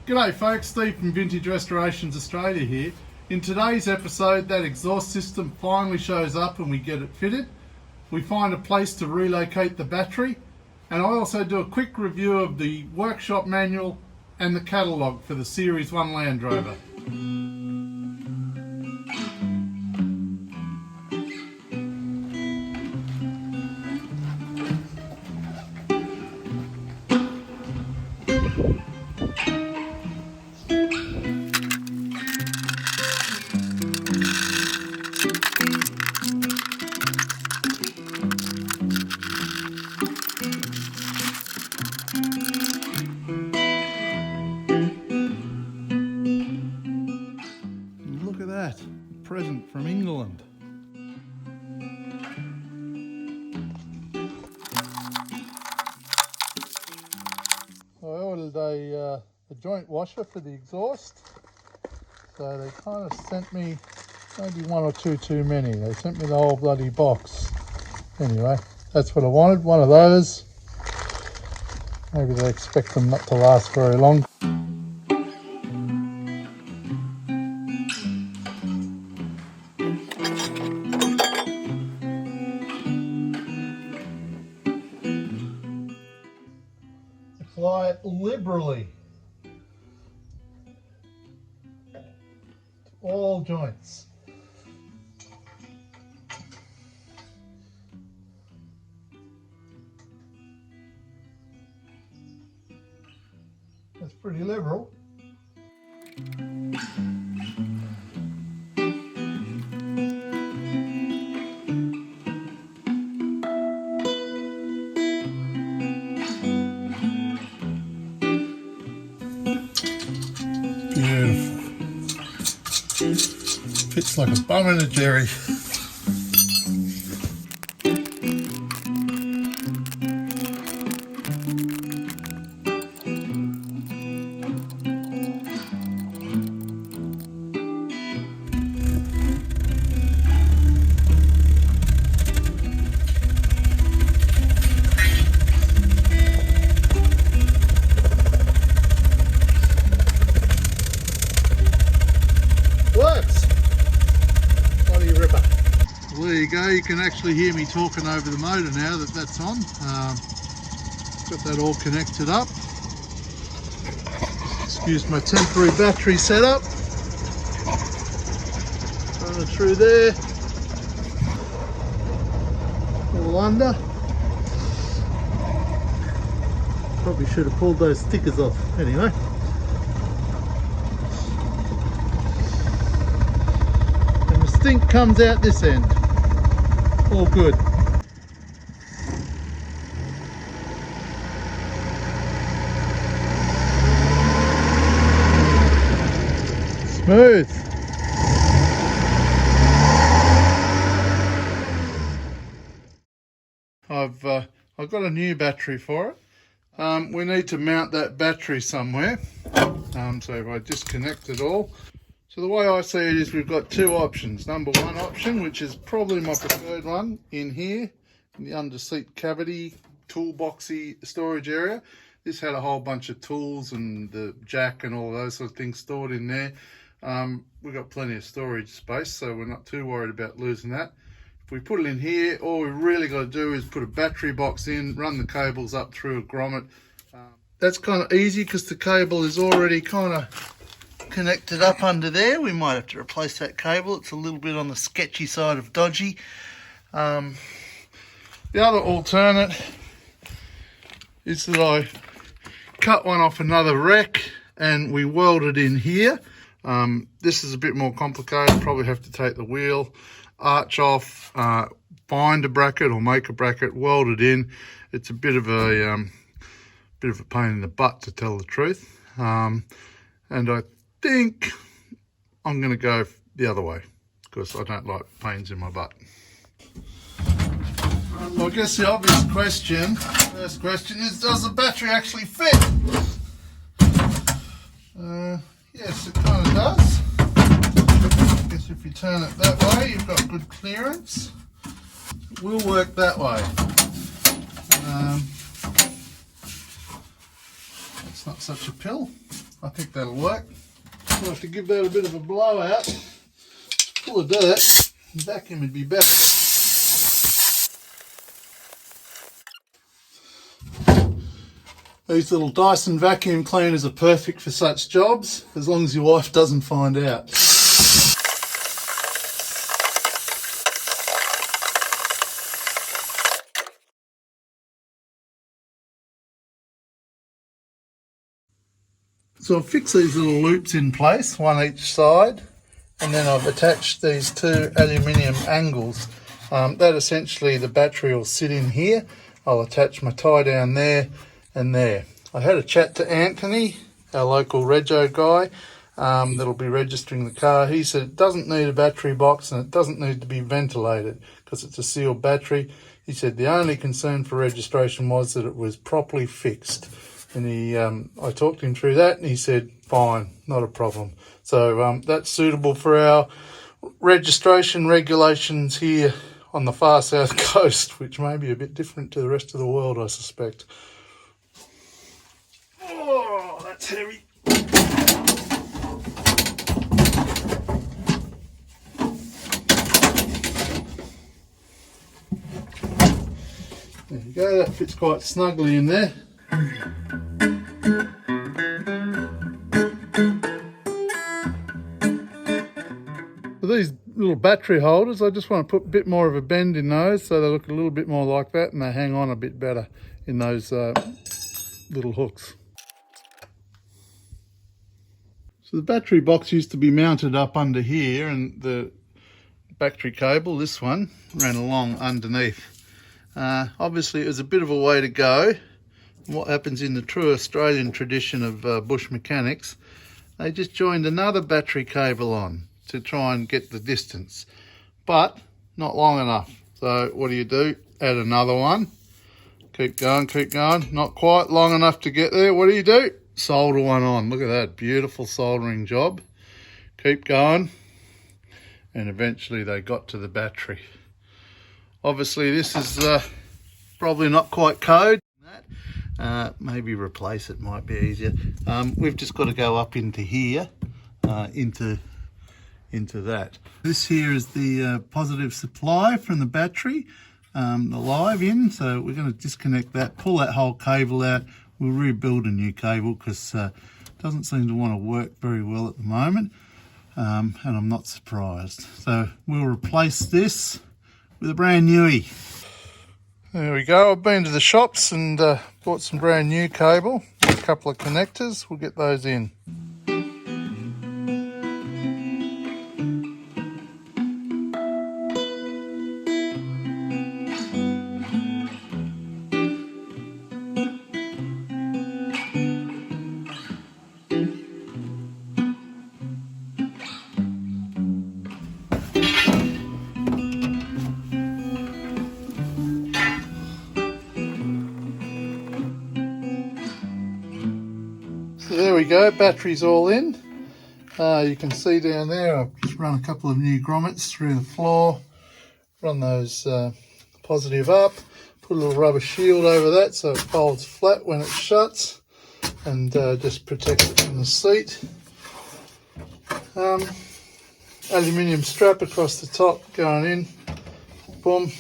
G'day folks, Steve from Vintage Restorations Australia here. In today's episode, that exhaust system finally shows up and we get it fitted. We find a place to relocate the battery, and I also do a quick review of the workshop manual and the catalogue for the Series 1 Land Rover. Look at that, a present from England. I ordered a joint washer for the exhaust, so they kind of sent me maybe one or two too many. They sent me the whole bloody box. Anyway, that's what I wanted, one of those. Maybe they expect them not to last very long. Apply it liberally to all joints. That's pretty liberal. Beautiful. Fits like a bum in a jerry. Works! Bloody ripper. Well, there you go, you can actually hear me talking over the motor now that that's on. Got that all connected up. Excuse my temporary battery setup. Run it through there. All under. Probably should have pulled those stickers off. Anyway. Stink comes out this end. All good. Smooth. I've got a new battery for it. We need to mount that battery somewhere. So if I disconnect it all. So the way I see it is we've got two options. Number one option, which is probably my preferred one, in here, in the under seat cavity, toolboxy storage area. This had a whole bunch of tools and the jack and all those sort of things stored in there. We've got plenty of storage space, so we're not too worried about losing that. If we put it in here, all we really got to do is put a battery box in, run the cables up through a grommet. That's kind of easy because the cable is already kind of connected up under there. We might have to replace that cable. It's a little bit on the sketchy side of dodgy. The other alternate is that I cut one off another wreck and we weld it in here. This is a bit more complicated. Probably have to take the wheel arch off, find a bracket or make a bracket, weld it in. It's a bit of a pain in the butt, to tell the truth. And I think I'm going to go the other way because I don't like pains in my butt. Well, I guess the obvious question, first question is, does the battery actually fit? Yes, it kind of does. I guess if you turn it that way, you've got good clearance. It will work that way. It's not such a pill. I think that'll work. I'll have to give that a bit of a blowout. Full of dirt. Vacuum would be better. These little Dyson vacuum cleaners are perfect for such jobs, as long as your wife doesn't find out. So I've fixed these little loops in place, one each side, and then I've attached these two aluminium angles. That essentially the battery will sit in here. I'll attach my tie down there and there. I had a chat to Anthony, our local rego guy, that'll be registering the car. He said it doesn't need a battery box and it doesn't need to be ventilated because it's a sealed battery. He said the only concern for registration was that it was properly fixed. And I talked him through that and he said, fine, not a problem. So that's suitable for our registration regulations here on the far south coast, which may be a bit different to the rest of the world, I suspect. Oh, that's heavy. There you go, that fits quite snugly in there. For these little battery holders, I just want to put a bit more of a bend in those so they look a little bit more like that and they hang on a bit better in those little hooks. So the battery box used to be mounted up under here and the battery cable, this one, ran along underneath. Obviously it was a bit of a way to go. What happens in the true Australian tradition of bush mechanics, they just joined another battery cable on to try and get the distance, but not long enough. So what do? Add another one. Keep going, not quite long enough to get there. What do? Solder one on. Look at that beautiful soldering job. Keep going, and eventually they got to the battery. Obviously this is probably not quite code. Maybe replace it might be easier. We've just got to go up into here, into that. This here is the positive supply from the battery, the live in, so we're going to disconnect that, pull that whole cable out. We'll rebuild a new cable because it doesn't seem to want to work very well at the moment, and I'm not surprised. So we'll replace this with a brand newie. There we go. I've been to the shops and bought some brand new cable, a couple of connectors. We'll get those in. So there we go, battery's all in. You can see down there I've just run a couple of new grommets through the floor, run those positive up, put a little rubber shield over that so it folds flat when it shuts, and just protect it from the seat. Aluminium strap across the top going in, boom,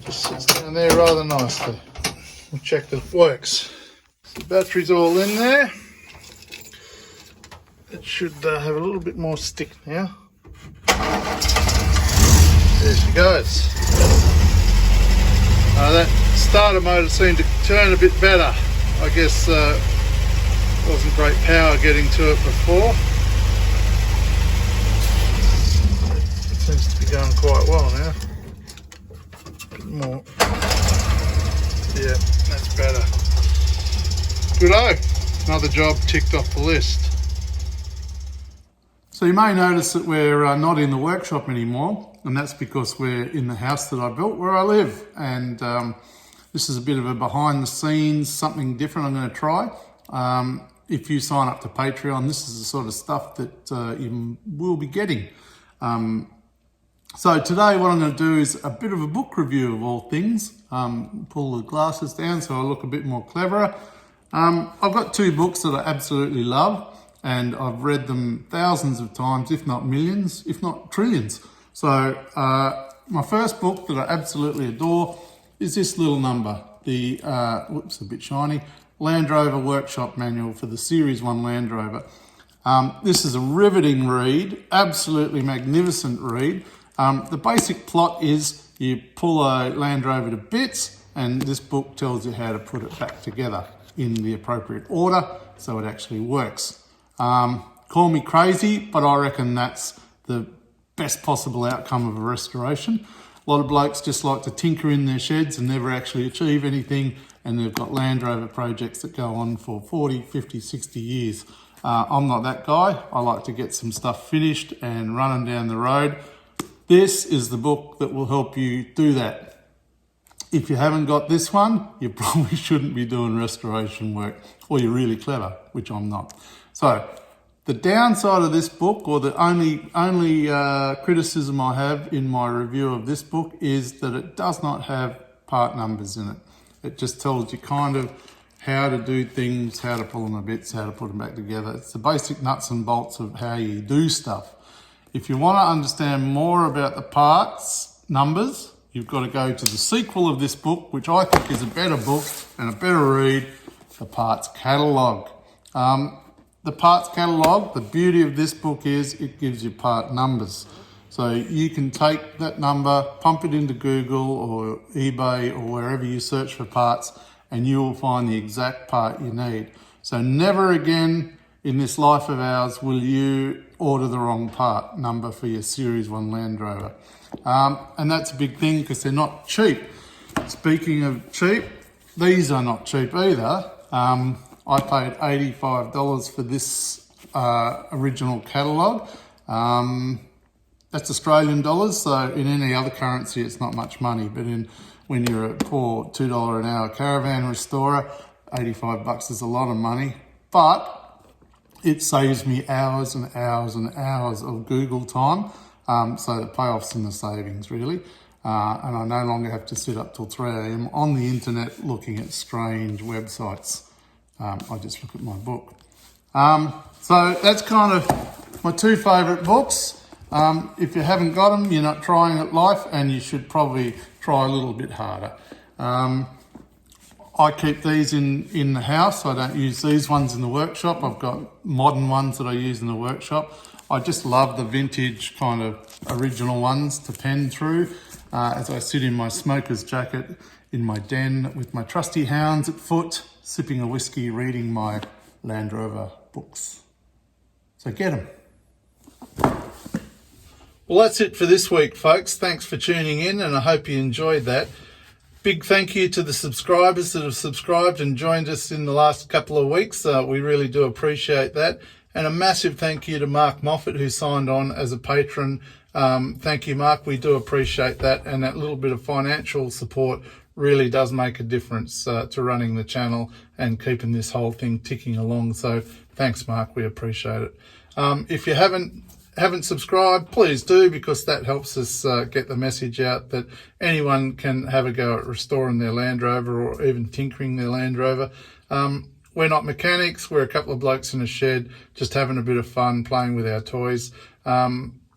just sits down there rather nicely. We'll check that it works. The battery's all in there. It should have a little bit more stick now. There she goes. That starter motor seemed to turn a bit better. I guess wasn't great power getting to it before. It seems to be going quite well now. A bit more. Yeah, that's better. Good-o. Another job ticked off the list. So you may notice that we're not in the workshop anymore, and that's because we're in the house that I built where I live. And this is a bit of a behind the scenes, something different I'm going to try. If you sign up to Patreon, this is the sort of stuff that you will be getting. So today what I'm going to do is a bit of a book review of all things. Pull the glasses down so I look a bit more cleverer. I've got two books that I absolutely love, and I've read them thousands of times, if not millions, if not trillions. So my first book that I absolutely adore is this little number, the, whoops, a bit shiny, Land Rover Workshop Manual for the Series 1 Land Rover. This is a riveting read, absolutely magnificent read. The basic plot is you pull a Land Rover to bits, and this book tells you how to put it back together in the appropriate order so it actually works. Call me crazy, but I reckon that's the best possible outcome of a restoration. A lot of blokes just like to tinker in their sheds and never actually achieve anything, and they've got Land Rover projects that go on for 40, 50, 60 years. I'm not that guy. I like to get some stuff finished and running down the road. This is the book that will help you do that. If you haven't got this one, you probably shouldn't be doing restoration work, or you're really clever, which I'm not. So the downside of this book, or the only criticism I have in my review of this book, is that it does not have part numbers in it. It just tells you kind of how to do things, how to pull them to bits, how to put them back together. It's the basic nuts and bolts of how you do stuff. If you want to understand more about the parts numbers, you've got to go to the sequel of this book, which I think is a better book and a better read, the Parts Catalogue. The Parts Catalogue, the beauty of this book is it gives you part numbers. So you can take that number, pump it into Google or eBay or wherever you search for parts, and you will find the exact part you need. So never again in this life of ours will you order the wrong part number for your Series 1 Land Rover. And that's a big thing because they're not cheap. Speaking of cheap, these are not cheap either. I paid $85 for this original catalogue. That's Australian dollars, so in any other currency it's not much money, but when you're a poor $2 an hour caravan restorer, 85 bucks is a lot of money, but it saves me hours and hours and hours of Google time. So the payoff's in the savings, really. And I no longer have to sit up till 3 a.m. on the internet looking at strange websites. I just look at my book. So that's kind of my two favourite books. If you haven't got them, you're not trying at life, and you should probably try a little bit harder. I keep these in the house. I don't use these ones in the workshop. I've got modern ones that I use in the workshop. I just love the vintage kind of original ones to pen through as I sit in my smoker's jacket in my den with my trusty hounds at foot, sipping a whiskey, reading my Land Rover books. So get them. Well, that's it for this week, folks. Thanks for tuning in, and I hope you enjoyed that. Big thank you to the subscribers that have subscribed and joined us in the last couple of weeks. We really do appreciate that. And a massive thank you to Mark Moffat, who signed on as a patron. Thank you, Mark. We do appreciate that. And that little bit of financial support really does make a difference to running the channel and keeping this whole thing ticking along. So thanks, Mark. We appreciate it. If you haven't subscribed, please do, because that helps us get the message out that anyone can have a go at restoring their Land Rover or even tinkering their Land Rover. We're not mechanics. We're a couple of blokes in a shed just having a bit of fun playing with our toys.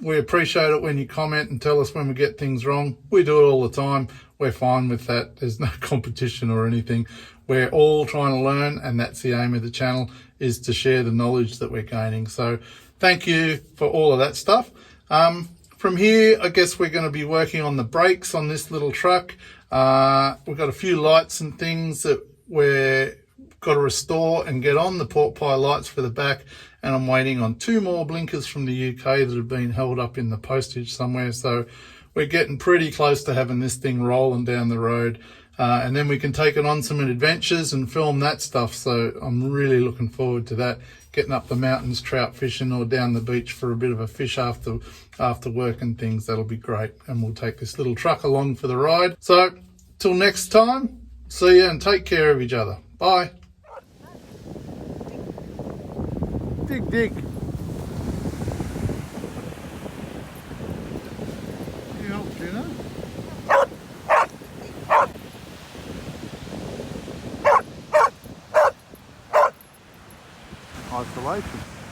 We appreciate it when you comment and tell us when we get things wrong. We do it all the time. We're fine with that. There's no competition or anything. We're all trying to learn, and that's the aim of the channel, is to share the knowledge that we're gaining. So thank you for all of that stuff. From here, I guess we're going to be working on the brakes on this little truck. We've got a few lights and things that we're got to restore and get on, the pork pie lights for the back, and I'm waiting on 2 more blinkers from the UK that have been held up in the postage somewhere. So we're getting pretty close to having this thing rolling down the road, and then we can take it on some adventures and film that stuff. So I'm really looking forward to that, getting up the mountains trout fishing or down the beach for a bit of a fish after work and things. That'll be great, and we'll take this little truck along for the ride. So till next time, see you and take care of each other. Bye. Dig, dig. You help, Gina. installation.